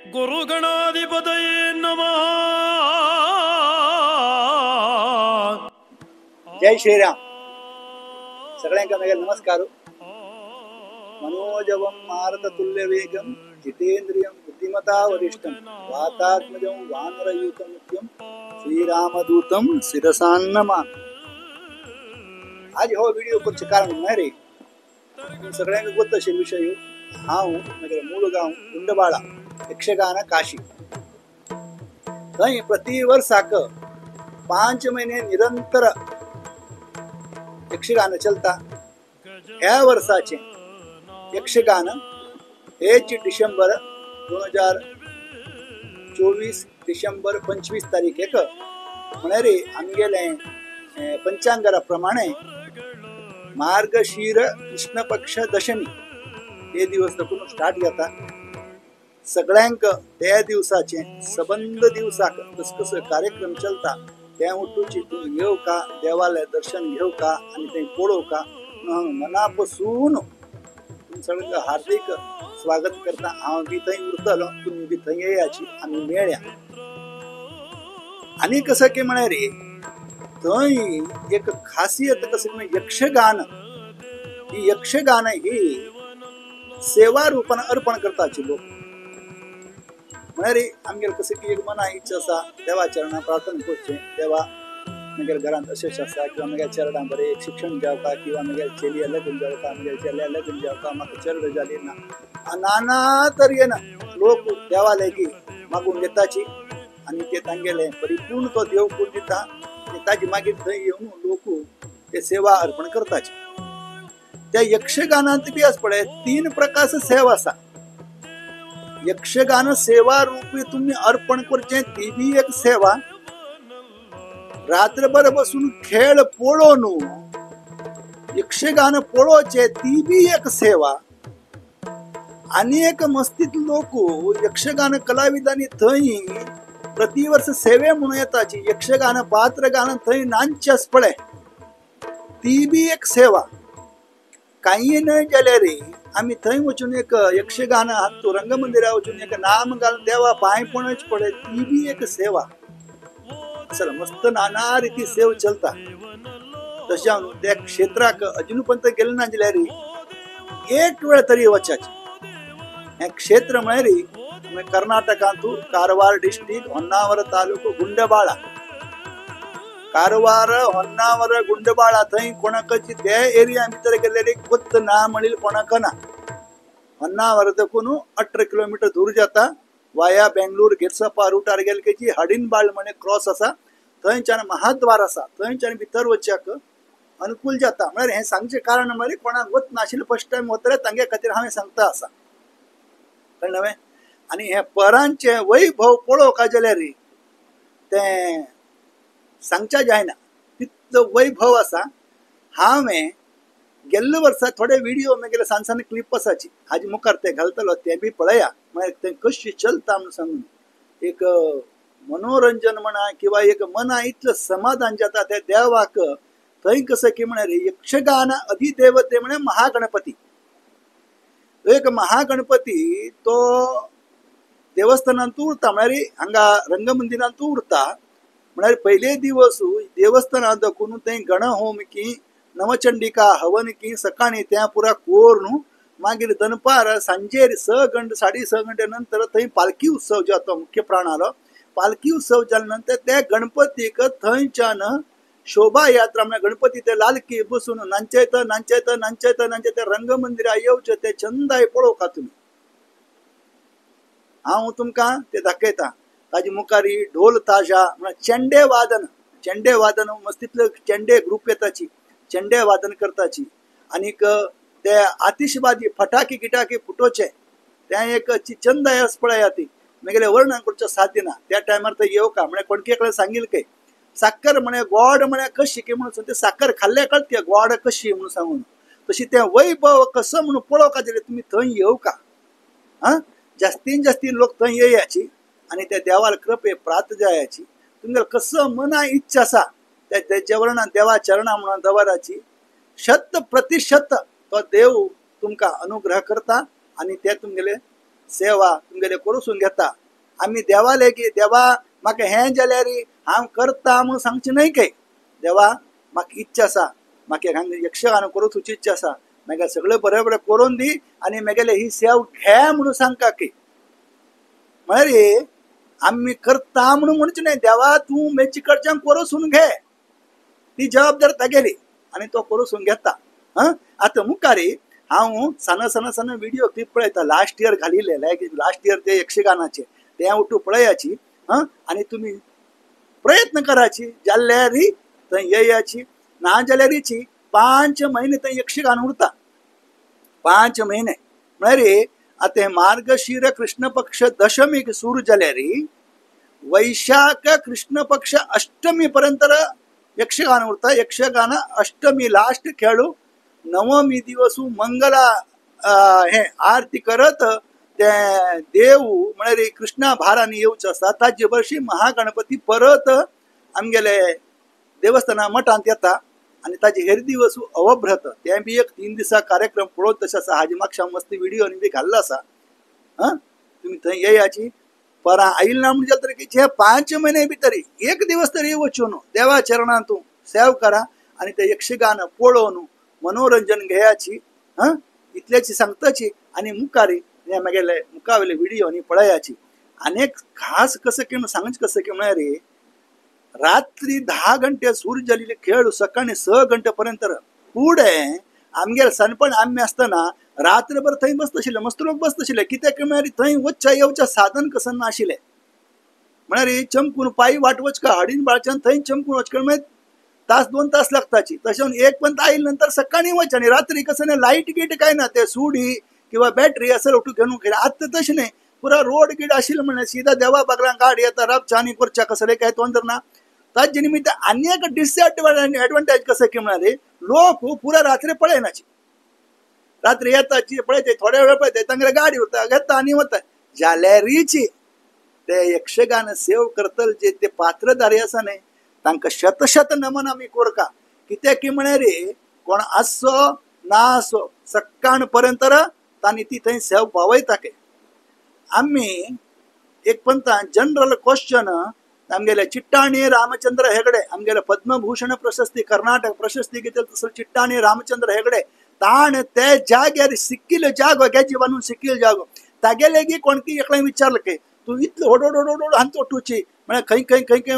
गुरुगणाधिपतये नमः। जय श्रीराम. सगळ्यांका माझा नमस्कार. मनोजवं मारुततुल्य वेगं जितेंद्रियं बुद्धिमता वरिष्ठं वातात्मजं वानरयूतं मुख्यं श्रीरामदूतं शिरसा नमामि. आज हो व्हिडिओ करचे कारण नाही रे, सगळ्यांना गोत असेल विषय. हांव माझे मूळ गाव गुंडबाळा, यक्षगान काशी. थंय प्रति वर्षाक 5 महिने निरंतर यक्षगान चलता. ह्या वर्षाचे यक्षगान 1 डिसेंबर 2024 डिसेंबर 25 तारीख एक म्हणे आमगेले पंचांगारा प्रमाणे मार्गशीर कृष्ण पक्ष दशमी हे दिवस दाखवून स्टार्ट जाता. सगळ्यांक त्या दिवसाचे संबंध दिवसाक कस कस कार्यक्रम चलता त्या उठूची तुम्ही घेऊ का, देवालय दर्शन घेऊ का आणि ते पळो का. मनापासून सगळ्यांना हार्दिक स्वागत करता. हांव बी थंय उरतलो, तुम्ही बी थंय येयाची, आम्ही मेळ्या. आणि कसं की म्हणे रे, थंय एक खासियत कसं म्हणजे यक्षगान ही सेवा रूपाने अर्पण करताची लोक. म्हणे रे आमगेर कसं की एक मना इच्छा असा देवा चरणा प्रार्थना करचे. देवा मगेर घरात अशेच आसा किंवा मगेर चरणा बरें एक शिक्षण जावका किंवा मगेर चेली लग्न जावका, मगेर चेल्या लग्न जावका, म्हाका चरड जाली ना. नाना तरेन लोक देवालय की मागून घेताची आणि ते तांगेले परिपूर्ण तो देव करून दिता आणि ताजी मागीर थंय येवन लोक ते सेवा अर्पण करताचे. त्या यक्षगानात बी आस पळय 3 प्रकारची सेवा आसा. यक्षगान सेवा रूपी तुम्ही अर्पण करचे ती बी एक सेवा. रात्रभर बसून खेळ पळोवन यक्षगान पळोवचे ती बी एक सेवा. आणि एक मस्तीत लोक यक्षगान कलाविदांनी थंय प्रतिवर्ष सेवे म्हणून येताची. यक्षगान पात्र गाणं थंय नांचस पळय ती बी एक सेवा. काही नाही जाल्यार आम्ही थंय वचून एक यक्षगान हातू रंगमंदिरा वचून एक नाम घालून देवा पांय पडच पडे ती बी एक सेवा. चल मस्त नाना रीती सेव चलता. तशा त्या क्षेत्राक अजून पर्यंत गेले ना जाल्यार एक वेळ तरी वचाचे. हे क्षेत्र म्हळ्यार कर्नाटकांतू कारवार डिस्ट्रिक्ट ಹೊನ್ನಾವರ तालुको गुंडबाळा. कारवार ಹೊನ್ನಾವರ गुंडबाळा थंय कोणाकची त्या एरिया भितर गेलेले गोत्त ना म्हणील कोणाक ना. ಹೊನ್ನಾವರ देखून 18 किलोमीटर दूर जाता. वाया बेंगलूर गिरसपा रूटार गेल की हडिनबाळ म्हणे क्रॉस असा. थंयच्यान महाद्वार असा. थंयच्यान भितर वचच्याक अनुकूल जाता. म्हळ्यार हे सांगचे कारण म्हळ्यार कोणाक गोत नाशिल्ले फर्स्ट टाइम वतले तांगे खातीर हांवें सांगता आसा. कळ्ळें. आणि हे परांचे वैभव पळोवका जाल्यार ते सांगच्या जायना तितलो वैभव आसा. हांवें गेल्ले वर्सा थोडे व्हिडिओ मागीर सांसान क्लिप आसाची हाजे मुखार ते घालतलो ते बी पळया. म्हळ्यार ते कशी चलता म्हणून सांगून एक मनोरंजन म्हणा किंवा एक मना इतलं समाधान जाता त्या देवाक. थंय कसं की म्हळ्यार यक्षगान अधिदेवते म्हणे महागणपती. एक महागणपती तो देवस्थानांत उरता. म्हळ्यार हांगा रंगमंदिरांत उरता. म्हळ्यार पयले दिवस देवस्थानांत दाखून थंय गणहोम की नवचंडिका हवन की सकाळी त्या पुरा कोरून मागीर दनपार सांजेर 6 घंटे 6:30 घंटे नंतर थंय पालखी उत्सव जातो. मुख्य प्राणालो पालखी उत्सव जाल्या नंतर त्या गणपतीक थंयच्यान शोभा यात्रा म्हणजे गणपती ते लालकी बसून नांचयत नांचयत नांचयत नांचयत रंगमंदिरा येवचे ते चंदाय पळोवका तुम्ही. हांव तुमकां ते दाखयता. ताजे मुखारी ढोल ताशा म्हणजे चेंडे वादन मस्तीतले चेंडे ग्रुप येताची चेंडे वादन करताची. आनीक ते आतिशबाजी फटाके गिटाके फुटोवचे ते एक चंदाय आस पळया ती. मागीर वर्णन करचें साध्य ना. त्या टायमार ते येवका म्हणजे कोणके कडेन सांगिल्ले काय साखर म्हणे गोड म्हणे कशी की म्हणून ते साखर खाल्ले कळते गोड कशी म्हणून सांगून. तशी ते वैभव कसं म्हणून पळोवका जाल्यार तुम्ही थंय येवका. जास्तीन जास्ती लोक थंय येयाची आणि त्या देवाल कृपे प्राप्त जायाची. तुमगे कसं मना इच्छा आसा त्या तेच्या वर्णान देवा चरणा म्हणून दवराची. 100% तो देव तुमका अनुग्रह करता आणि ते तुमगेले सेवा तुमगेले करूसून घेता. आम्ही देवाले की देवा म्हाका हें जाल्यार हांव करता म्हणून सांगचे न्हय काय. देवा म्हाका इच्छा आसा, म्हाका यक्षगान करूची इच्छा आसा, म्हाका सगळें बरें बरें करून दी आनी म्हागेले ही सेव घे म्हणून सांगता की. म्हळ्यार आम्ही करता म्हणून म्हणचे न्हय. देवा तूं मेची कडच्यान करूसून घे, ती जबाबदारी तागेली आनी तो करूसून घेता. आतां मुखार हांव सन व्हिडिओ क्लिप पळयता. लास्ट इयर घालिल्ले लास्ट इयर ते यक्षगानाचे ते उठू पळयाची. आनी तुमी प्रयत्न कराची. जाल्यार थंय येयाची, ना जाल्यारीची 5 महिने थंय यक्षगान उरता. 5 महिने म्हळ्यार आतां हे मार्गशीर कृष्ण पक्ष दशमीक सुरू जाल्यार वैशाख कृष्ण पक्ष अष्टमी पर्यंत यक्षगान उरता. यक्षगान अष्टमी लास्ट खेळू, नवमी दिवस मंगला हे आरती करत ते देव म्हळ्यार कृष्णा भारांनी येवचे आसता. ताजे वर्षी महागणपती परत आमगेले देवस्थाना मठांत येता आनी ताजे हेर दिवस अवभ्रत ते बी एक 3 दिसा कार्यक्रम पळोवंक तशें आसा. हाजी म्हाका मस्त व्हिडिओ बी घाल्लो आसा. तुमी थंय येयाची. परां आयिल्ली ना म्हणजे तरी जे 5 महिने भितर एक दिवस तरी वचून देवा चरणांत तूं सेव करा आनी ते यक्षगान पळोवन मनोरंजन घेयाची. इतल्याची सांगताची आनी मुखार हे म्हागेले मुखावेले व्हिडिओ पळयाची. आनी एक खास कसं की सांगचे कसं की म्हळ्यार रात्री 10 घंटे सुरू जाल्ले खेळ सकाळी 6 घंटे पर्यंत फुडें आमगेले सनपण आम्ही आसतना रात्रभर थंय बसतशिल्ले, मस्त लोक बसतशिल्ले. कित्याक म्हळ्यार थंय वचच्या येवच्या साधन कसं नाशिल्लें. म्हळ्यार चमकून पायी वाट वचका हाडीन बाळच्यान थंय चमकून वचका म्हळ्यार तास 2 तास लागताची. तशें 1 पर्यंत आयिल्ले नंतर सकाळी वचचे आनी रात्री कसं नाही लाईट गीट काय ना, ते सुडी किंवा बॅटरी असं उठू घेऊन खेळ. आतां तशें नाही, पुरा रोड गीड आशिल्लो म्हळ्यार सीधा देवा बागलां गाडी येता राबच्या आनी करच्या कसले काय तोंदर ना. ताजे निमित्त आनी एक डिसएडवांटेज कसं की म्हळ्यार लोक पुरा रात्री पळयनाची. रात्री येताची पळयते, थोड्या वेळ पळयते, तांगेले गाडी उरता घेता आनी वता. जाल्यारीची ते यक्षगान सेव करतले जे ते पात्रधारी आसा न्हय तांकां शत नमन आमी कोरका. कित्याक की म्हळ्यार कोण आसो ना आसो सक्काण पर्यंत तांणी ती थंय सेव पावयता. आमी एक पंता जनरल क्वेश्चन आमगेले चिट्टाणी रामचंद्र हेगडे आमगेले पद्मभूषण प्रशस्ती कर्नाटक प्रशस्ती घेतले तसले चिट्टाणी रामचंद्र हेगडे ताण ते जाग्यार सिक्किल्लो जागो घेची बांदून सिक्किल्लो जागो तागे लेगी कोणकी एकल्यान विचारले की तूं इतलो ओडोडोडोड हांत ओटूची म्हळ्यार खंय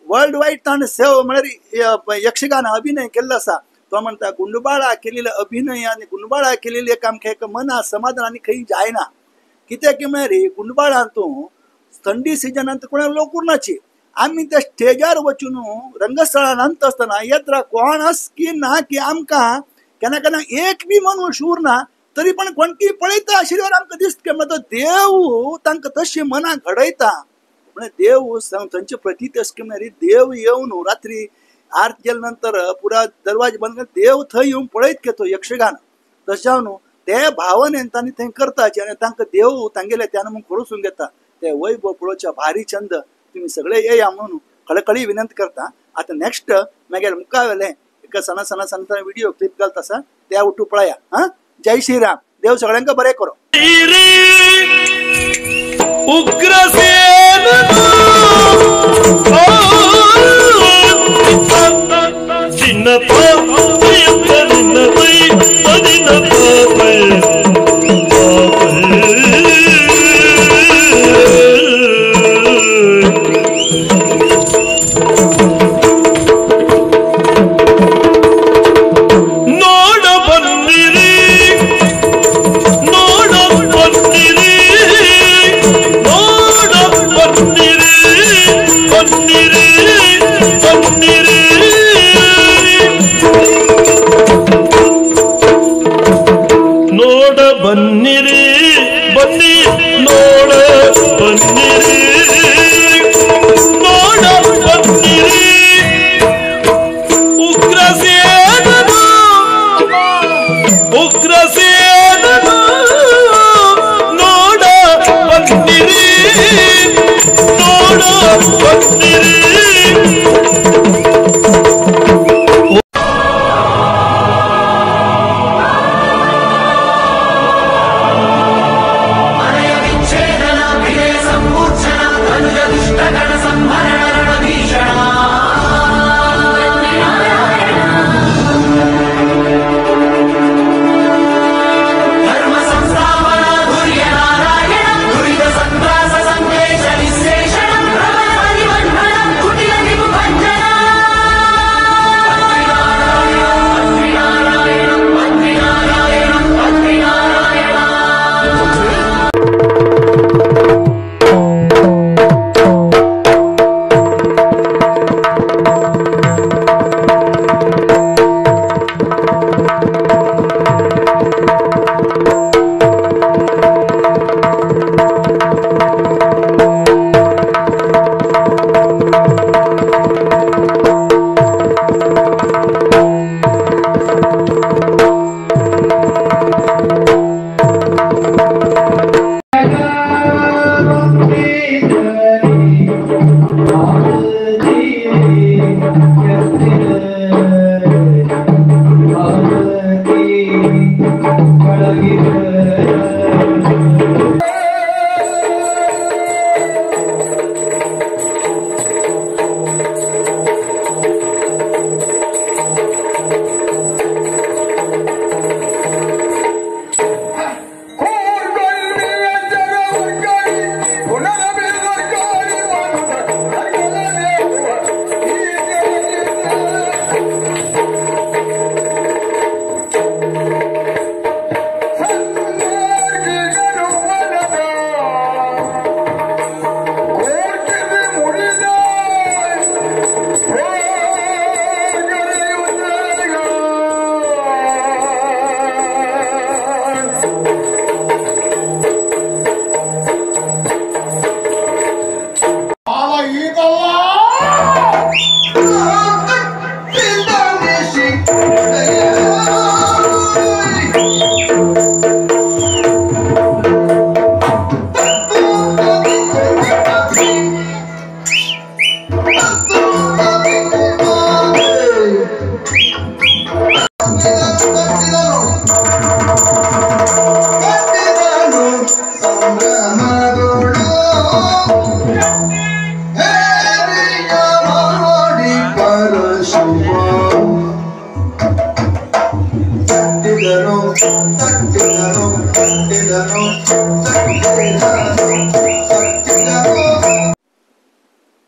वर्ल्ड वायड ताण सेव म्हळ्यार यक्षगान अभिनय केल्लो आसा. तो म्हणटा गुंडबाळा केलेले अभिनय आनी गुंडबाळा केलेले काम खेळ मना समाधान आनी खंय जायना. कित्याक की म्हळ्यार गुंडबाळांतूं थंडी सिजनांत कोणा लोक उरनाची. आमी त्या स्टेजार वचून रंगस्थळांत आसतना येत्रा कोण आस की ना की आमकां केन्ना एक बी मनुष्य उरना तरी पण कोणकी पळयता आशिल्ल्यावर आमकां दिसता की तो देव तांकां तशी मना घडयता. म्हळ्यार देव थंयचे प्रतीत अशें की म्हळ्यार देव येवन रात्री आरती केले नंतर पुरा दरवाजे बंद करून देव थंय येवन पळयत घेतो यक्षगान. तशें न्हू ते भावनेन तांणी थंय करताचे आनी तांकां देव तांगेले त्यान म्हूण करूसून घेता. ते वैभव पळोवच्या भारी छंद. तुम्ही सगळे येया म्हणून कळकळी विनंती करता. आता नेक्स्ट मागीर मुखावेले एक सण व्हिडिओ क्लिप घालता आसा ते उठू पळया. जय श्रीराम. देव सगळ्यांका बरें करो.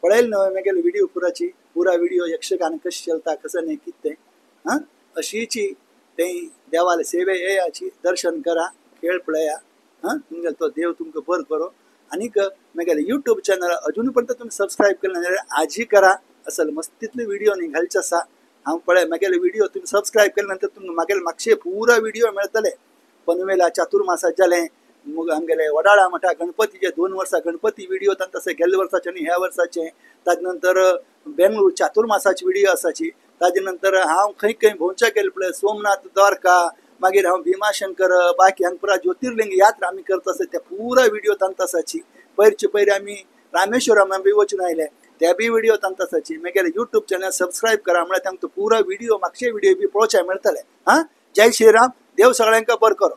पळेल नवे मेगेल व्हिडिओ पुरा व्हिडिओ यक्षगान कशी चलता कसं नाही किती हां अशीची ते देवाला सेवे याची दर्शन करा खेळ पळया हां तुमगे तो देव तुमका बर करो आणि मेगेल यूट्यूब चॅनल अजूनपर्यंत तुम्ही सबस्क्राईब केलं नाही आजी करा असल मस्तीतले व्हिडिओ निघालचे असा हांव पळय मागेले व्हिडिओ तुम्ही सबस्क्राईब केल्यानंतर तुमकां मागेल मागचे पुरा व्हिडिओ मेळटले पनवेला चातुर्मासात जालें मग आमगेले वडाळा मठा गणपतीचे 2 वर्सां गणपती व्हिडिओ तसे गेल्ले वर्साचे आणि ह्या वर्साचे ताजे नंतर बेंगळूर चातुर्मासाची व्हिडिओ आसाची ताजे नंतर हांव खंय खंय भोंवच्या गेले पळय सोमनाथ द्वारका मागीर हांव भीमाशंकर बाकी हांगा पुरा ज्योतिर्लिंग यात्रा आमी करता आसता त्या पुरा व्हिडिओ तांतासाची पयरचे पयरे आमी रामेश्वरम बी वचून आयले त्या बी व्हिडिओ तांतासाची मागीर यूट्यूब चॅनल सबस्क्राईब करा म्हळ्यार तांकां पुरा व्हिडिओ मागचे व्हिडिओ बी पळोवचे मेळटले हां जय श्रीराम देव सगळ्यांका बरें करो.